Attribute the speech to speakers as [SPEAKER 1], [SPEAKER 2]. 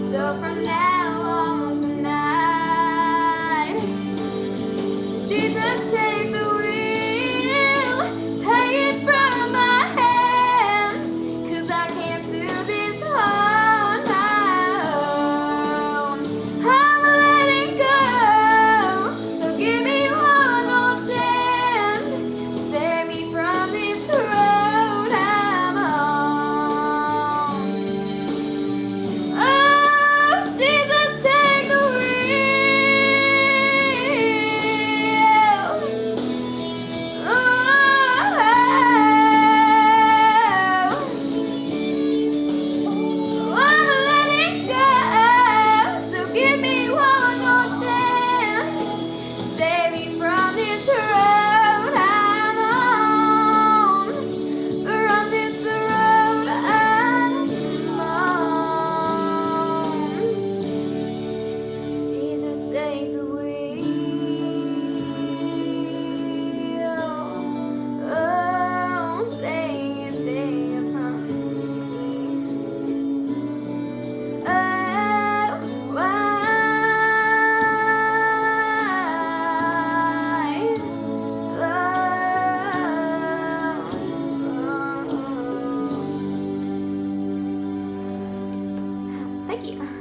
[SPEAKER 1] So from now on tonight, Jesus, take the wheel, take it from my hands, 'cause I can't do this on my own. I'm letting go, so give me one more chance, save me from this road I'm on. Oh, Jesus, take the wheel. Oh, I'm letting go, so give me one more chance, save me from this road I'm on, from this road I'm on. Jesus, take the wheel. Oh, take it from me. Oh, why? Oh. Thank you.